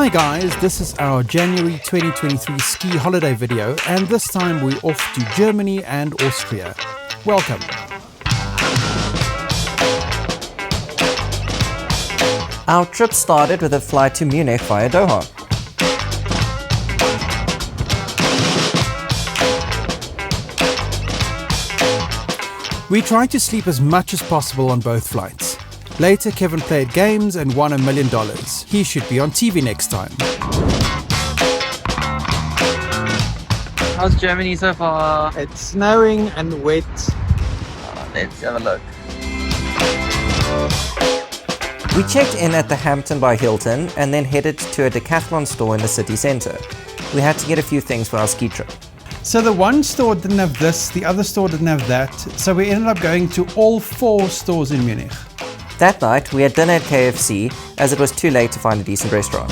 Hi guys, this is our January 2023 ski holiday video, and this time we're off to Germany and Austria. Welcome. Our trip started with a flight to Munich via Doha. We tried to sleep as much as possible on both flights. Later, Kevin played games and won $1 million. He should be on TV next time. How's Germany so far? It's snowing and wet. Let's have a look. We checked in at the Hampton by Hilton and then headed to a Decathlon store in the city centre. We had to get a few things for our ski trip. So the one store didn't have this, the other store didn't have that, so we ended up going to all 4 stores in Munich. That night, we had dinner at KFC as it was too late to find a decent restaurant.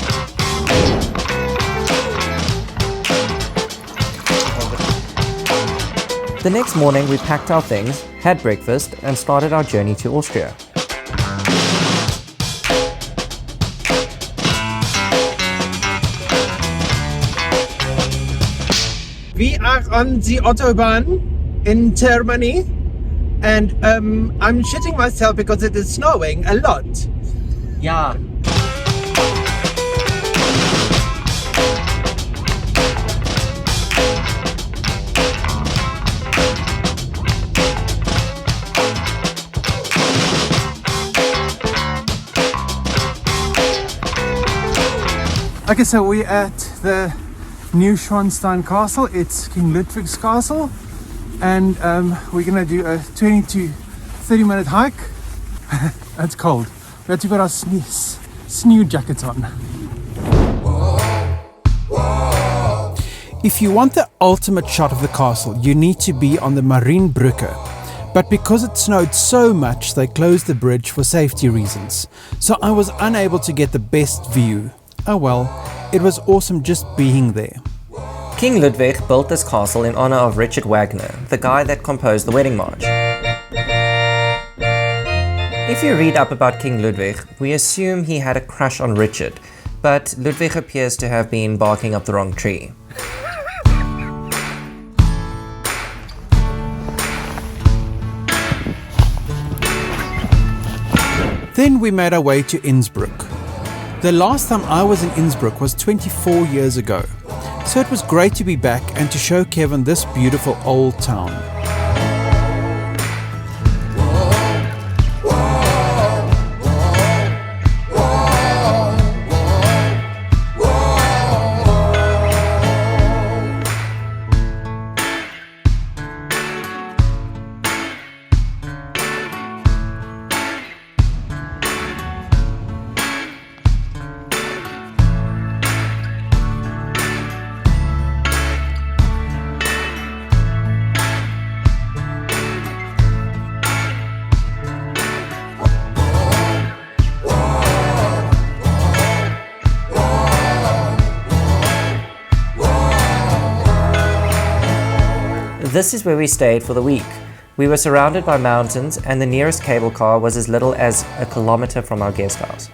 The next morning, we packed our things, had breakfast, and started our journey to Austria. We are on the Autobahn in Germany, and I'm shitting myself because it is snowing a lot. Yeah. Okay, so we're at the Neuschwanstein Castle. It's King Ludwig's castle, and we're gonna do a 20 to 30 minute hike. It's cold. We have to put our snow jackets on. If you want the ultimate shot of the castle, you need to be on the Marienbrücke. But because it snowed so much, they closed the bridge for safety reasons. So I was unable to get the best view. Oh well, it was awesome just being there. King Ludwig built this castle in honor of Richard Wagner, the guy that composed the Wedding March. If you read up about King Ludwig, we assume he had a crush on Richard, but Ludwig appears to have been barking up the wrong tree. Then we made our way to Innsbruck. The last time I was in Innsbruck was 24 years ago, so it was great to be back and to show Kevin this beautiful old town. This is where we stayed for the week. We were surrounded by mountains and the nearest cable car was as little as a kilometer from our guest house.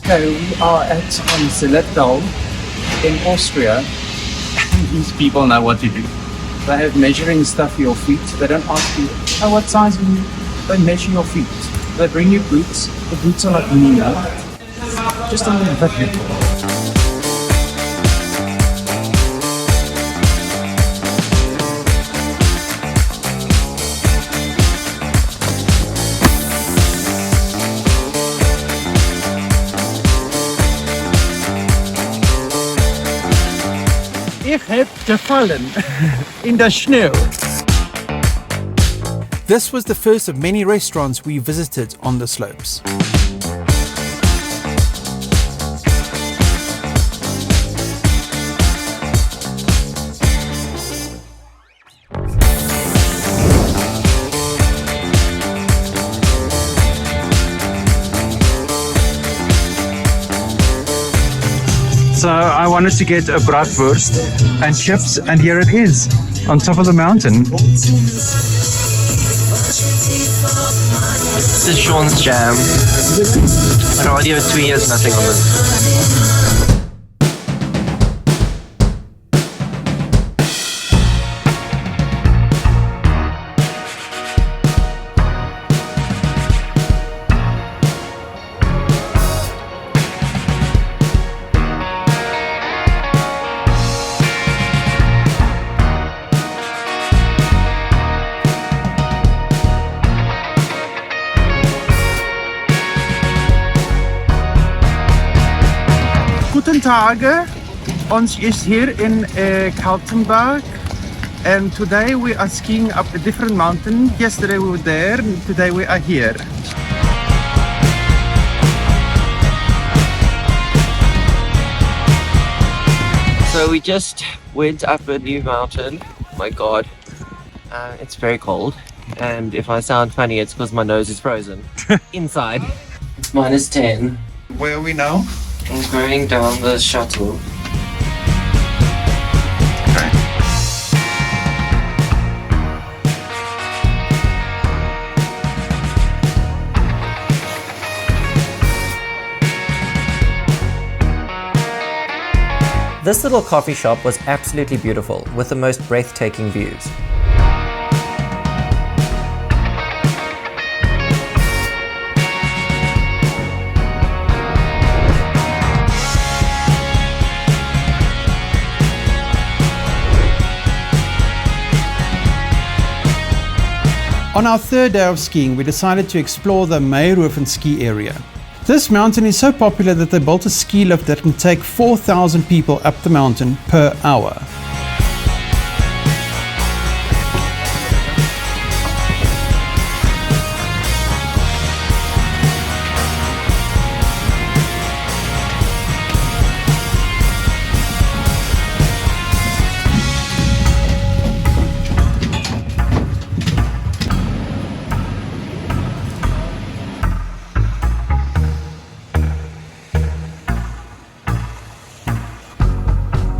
Okay, we are at Zillertal in Austria, and these people know what to do. They have measuring stuff for your feet. They don't ask you, oh, what size are you? They measure your feet. They bring you boots. The boots are like new. Just a little bit little. Ich heb gefallen in der Schnee. This was the first of many restaurants we visited on the slopes. So I wanted to get a bratwurst and chips, and here it is, on top of the mountain. This is Sean's jam. An audio 2 years, nothing on this. Guten Tage, ons is here in Kaltenberg, and today we are skiing up a different mountain. Yesterday we were there, and today we are here. So we just went up a new mountain. My God, it's very cold. And if I sound funny, it's because my nose is frozen. Inside, it's -10. Where are we now? I'm going down the shuttle. This little coffee shop was absolutely beautiful, with the most breathtaking views. On our third day of skiing, we decided to explore the Mayrhofen ski area. This mountain is so popular that they built a ski lift that can take 4,000 people up the mountain per hour.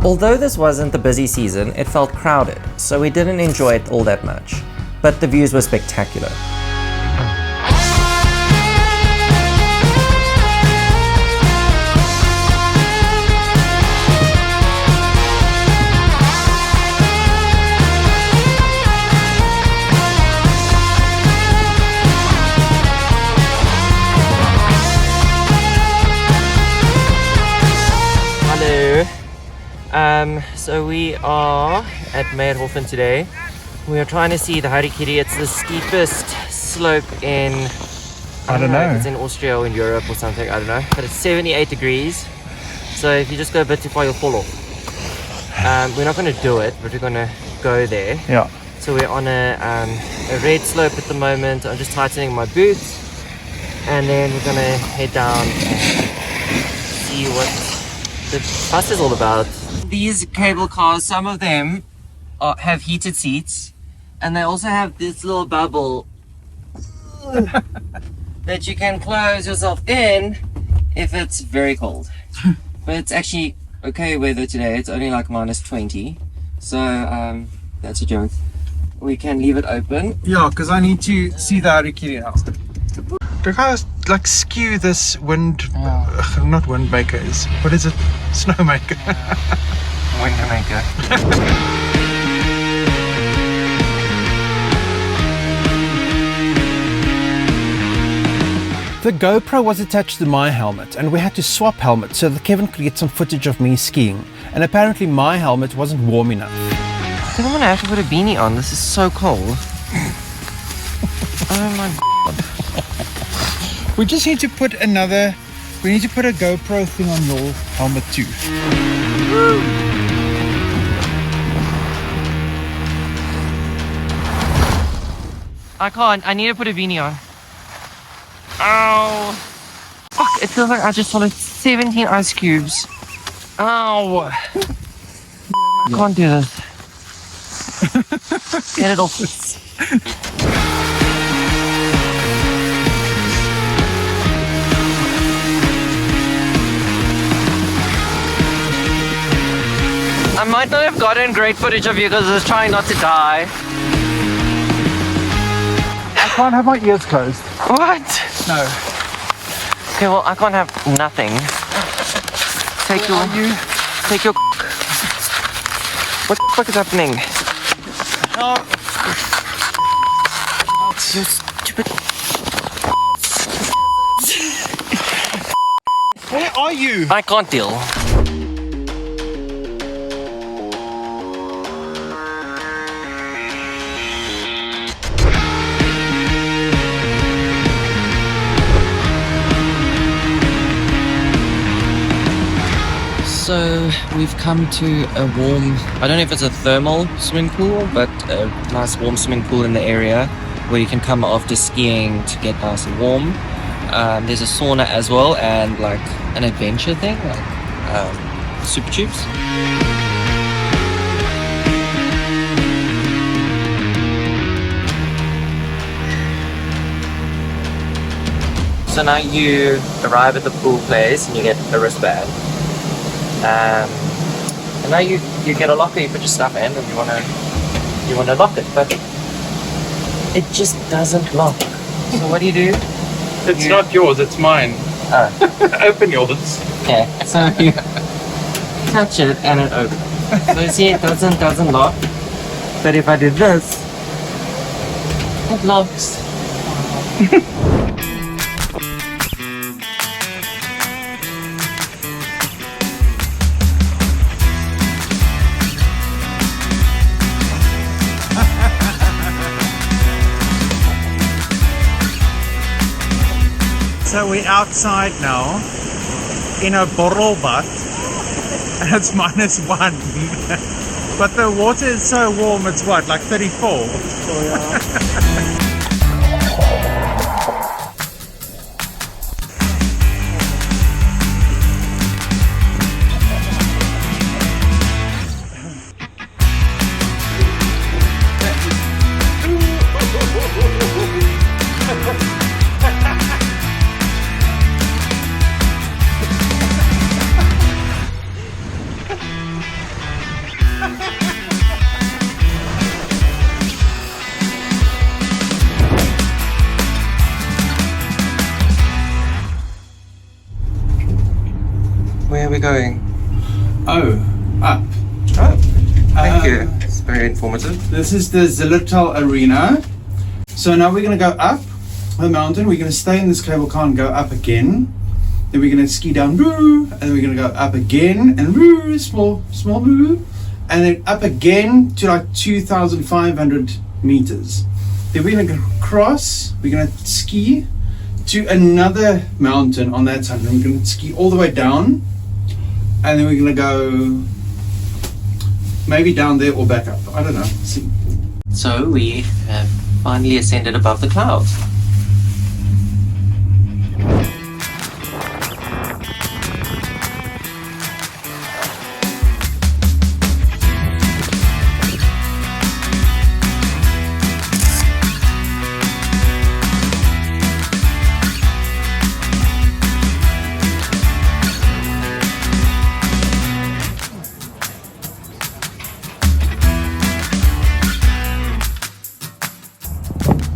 Although this wasn't the busy season, it felt crowded, so we didn't enjoy it all that much. But the views were spectacular. Hello. So we are at Mayrhofen today. We are trying to see the Harikiri. It's the steepest slope in, I don't know if it's in Austria or in Europe or something, I don't know. But it's 78 degrees. So if you just go a bit too far, you'll fall off. We're not going to do it, but we're going to go there. Yeah. So we're on a red slope at the moment. I'm just tightening my boots. And then we're going to head down and see what the bus is all about. These cable cars, some of them have heated seats, and they also have this little bubble that you can close yourself in if it's very cold. But it's actually okay weather today. It's only like -20, so that's a joke. We can leave it open. Yeah, because I need to see the Harikiri now. The guys like skew this wind, not wind makers. What is it? Snowmaker. Windmaker. The GoPro was attached to my helmet, and we had to swap helmets so that Kevin could get some footage of me skiing. And apparently my helmet wasn't warm enough. I don't want to have to put a beanie on. This is so cold. Oh my God. We just need to put a GoPro thing on your helmet too. I can't. I need to put a beanie on. Ow. Fuck, it feels like I just swallowed 17 ice cubes. Ow. I can't do this. Get it off. I might not have gotten great footage of you because I was trying not to die. I can't have my ears closed. What? No. Okay, well, I can't have nothing. Take your... Take your... What the fuck is happening? Oh. You stupid... Where are you? I can't deal. So we've come to a warm, I don't know if it's a thermal swimming pool, but a nice warm swimming pool in the area where you can come after skiing to get nice and warm. There's a sauna as well and like an adventure thing, like super tubes. So now you arrive at the pool place and you get a wristband. And now you get a locker, you put your stuff in and you wanna lock it, but it just doesn't lock. So what do? It's not yours, it's mine. Open yours. Okay, so you touch it and it opens. So you see it doesn't lock. But if I do this, it locks. So we're outside now in a bottle bath and it's -1. But the water is so warm, it's what, like 34? Oh, yeah. Where are we going? Oh, up. Oh, thank you. It's very informative. This is the Zillertal arena. So now we're going to go up the mountain. We're going to stay in this cable car and go up again. Then we're going to ski down, and then we're going to go up again and small, and then up again to like 2,500 meters. Then we're going to cross. We're going to ski to another mountain on that side. And we're going to ski all the way down, and then we're going to go maybe down there or back up. I don't know. See. So we have finally ascended above the clouds.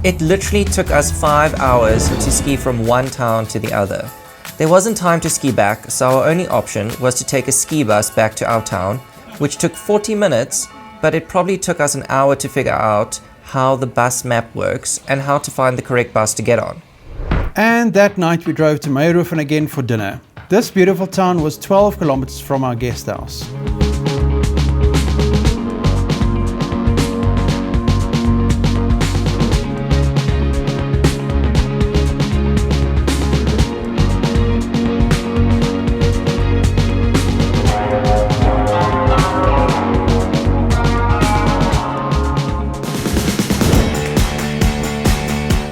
It literally took us 5 hours to ski from one town to the other. There wasn't time to ski back, so our only option was to take a ski bus back to our town, which took 40 minutes, but it probably took us an hour to figure out how the bus map works and how to find the correct bus to get on. And that night we drove to Mayrhofen again for dinner. This beautiful town was 12 kilometers from our guest house.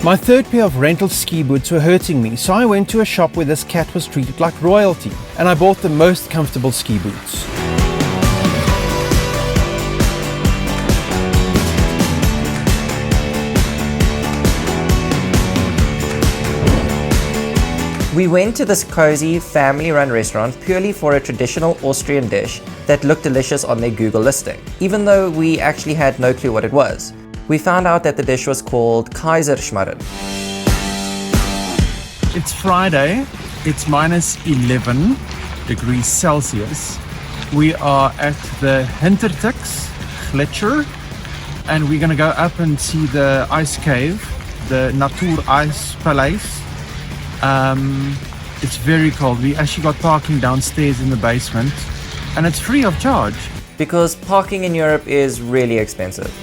My third pair of rental ski boots were hurting me, so I went to a shop where this cat was treated like royalty, and I bought the most comfortable ski boots. We went to this cozy, family-run restaurant purely for a traditional Austrian dish that looked delicious on their Google listing, even though we actually had no clue what it was. We found out that the dish was called Kaiserschmarren. It's Friday, it's minus 11 degrees Celsius. We are at the Hintertux Gletscher, and we're gonna go up and see the ice cave, the Natureijspaleis. It's very cold. We actually got parking downstairs in the basement, and it's free of charge. Because parking in Europe is really expensive.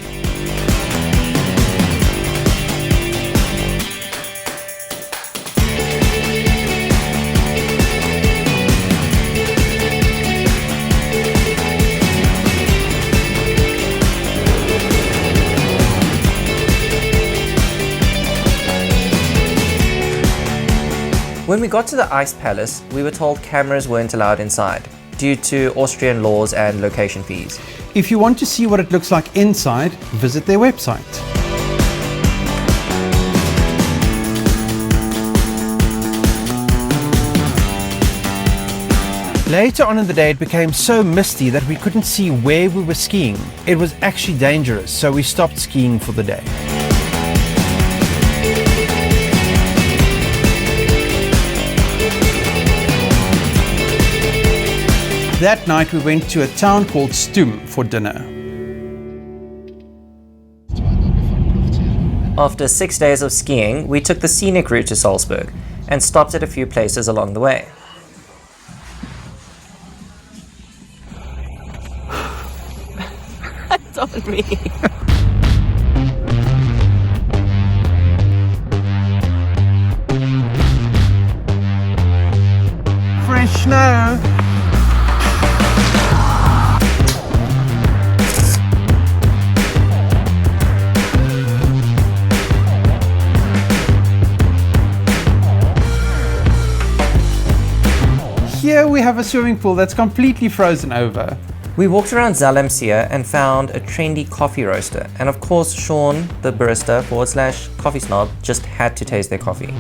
When we got to the Ice Palace, we were told cameras weren't allowed inside, due to Austrian laws and location fees. If you want to see what it looks like inside, visit their website. Later on in the day, it became so misty that we couldn't see where we were skiing. It was actually dangerous, so we stopped skiing for the day. That night we went to a town called Stum for dinner. After 6 days of skiing, we took the scenic route to Salzburg and stopped at a few places along the way. That's on me. Fresh snow. Here we have a swimming pool that's completely frozen over. We walked around Zalmsier and found a trendy coffee roaster, and of course Sean, the barista / coffee snob, just had to taste their coffee.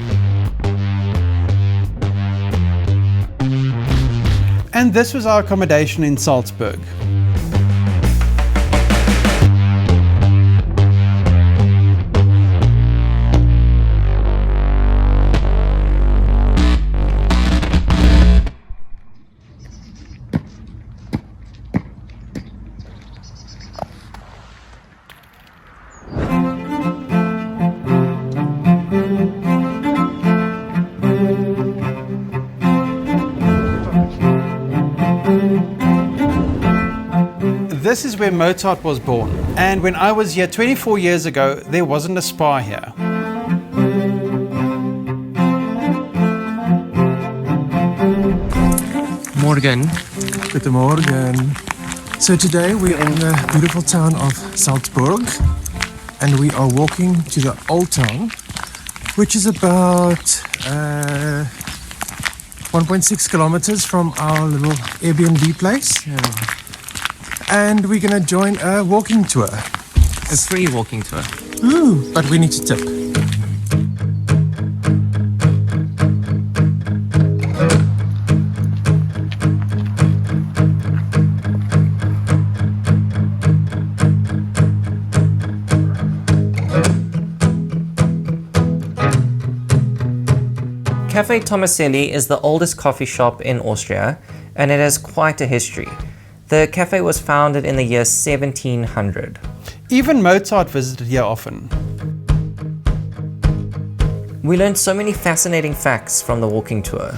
And this was our accommodation in Salzburg. This is where Mozart was born, and when I was here 24 years ago, there wasn't a spa here. Morgen. Guten Morgen. So today we're in the beautiful town of Salzburg, and we are walking to the old town, which is about 1.6 kilometers from our little Airbnb place. And we're gonna join a walking tour. A free walking tour. Ooh, but we need to tip. Cafe Tomaselli is the oldest coffee shop in Austria, and it has quite a history. The cafe was founded in the year 1700. Even Mozart visited here often. We learned so many fascinating facts from the walking tour.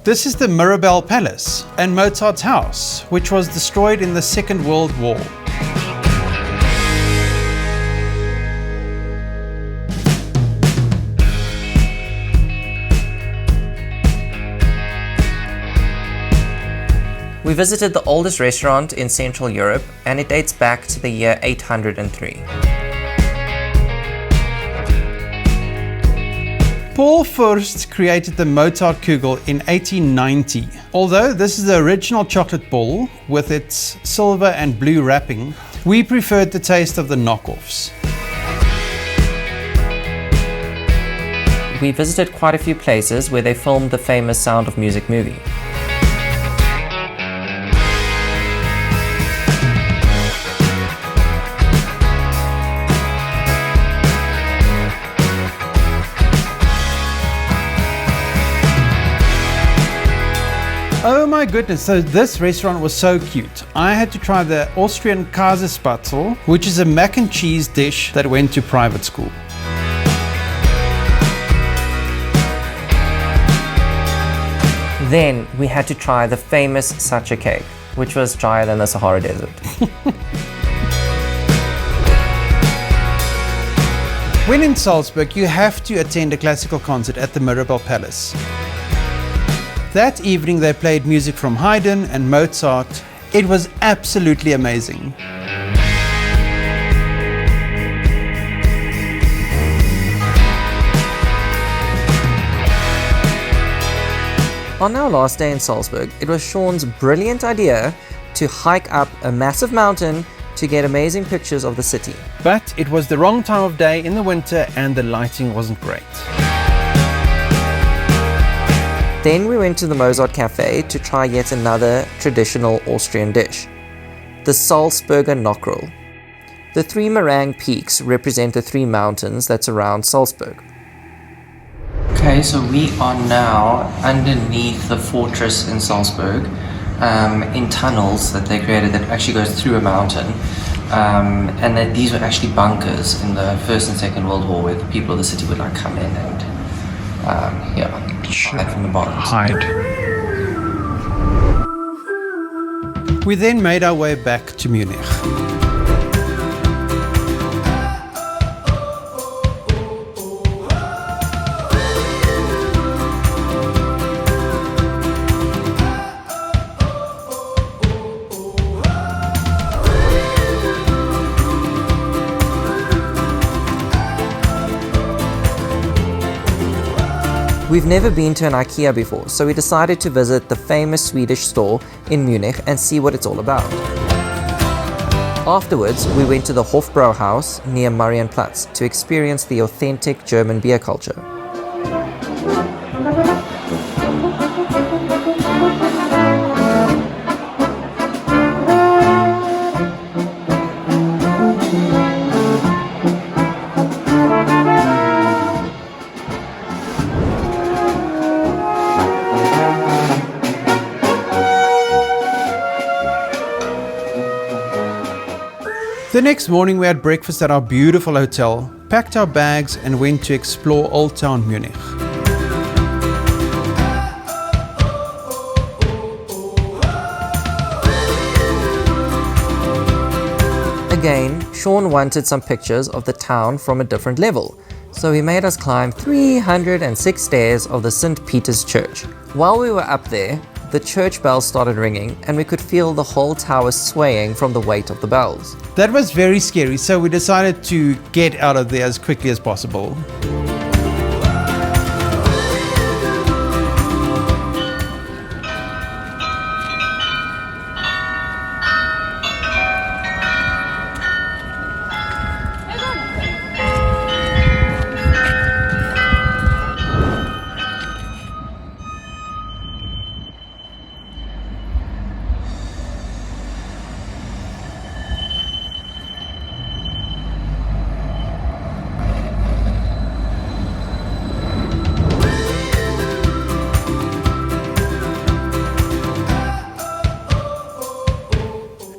This is the Mirabell Palace and Mozart's house, which was destroyed in the Second World War. We visited the oldest restaurant in Central Europe, and it dates back to the year 803. Paul Fürst created the Mozart Kugel in 1890. Although this is the original chocolate ball with its silver and blue wrapping, we preferred the taste of the knockoffs. We visited quite a few places where they filmed the famous Sound of Music movie. Oh my goodness, so this restaurant was so cute. I had to try the Austrian Käsespätzle, which is a mac and cheese dish that went to private school. Then we had to try the famous Sacha cake, which was drier than the Sahara Desert. When in Salzburg, you have to attend a classical concert at the Mirabell Palace. That evening they played music from Haydn and Mozart. It was absolutely amazing. On our last day in Salzburg, it was Sean's brilliant idea to hike up a massive mountain to get amazing pictures of the city. But it was the wrong time of day in the winter and the lighting wasn't great. Then we went to the Mozart Cafe to try yet another traditional Austrian dish, the Salzburger Knockrel. The three meringue peaks represent the three mountains that surround Salzburg. Okay, so we are now underneath the fortress in Salzburg, in tunnels that they created that actually goes through a mountain. And that these were actually bunkers in the First and Second World War where the people of the city would like come in and hide from the bombs. We then made our way back to Munich. We've never been to an IKEA before, so we decided to visit the famous Swedish store in Munich and see what it's all about. Afterwards, we went to the Hofbrauhaus near Marienplatz to experience the authentic German beer culture. The next morning we had breakfast at our beautiful hotel, packed our bags and went to explore Old Town Munich. Again, Sean wanted some pictures of the town from a different level, so he made us climb 306 stairs of the St. Peter's Church. While we were up there, the church bells started ringing and we could feel the whole tower swaying from the weight of the bells. That was very scary, so we decided to get out of there as quickly as possible.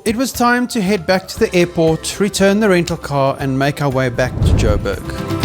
It was time to head back to the airport, return the rental car and make our way back to Joburg.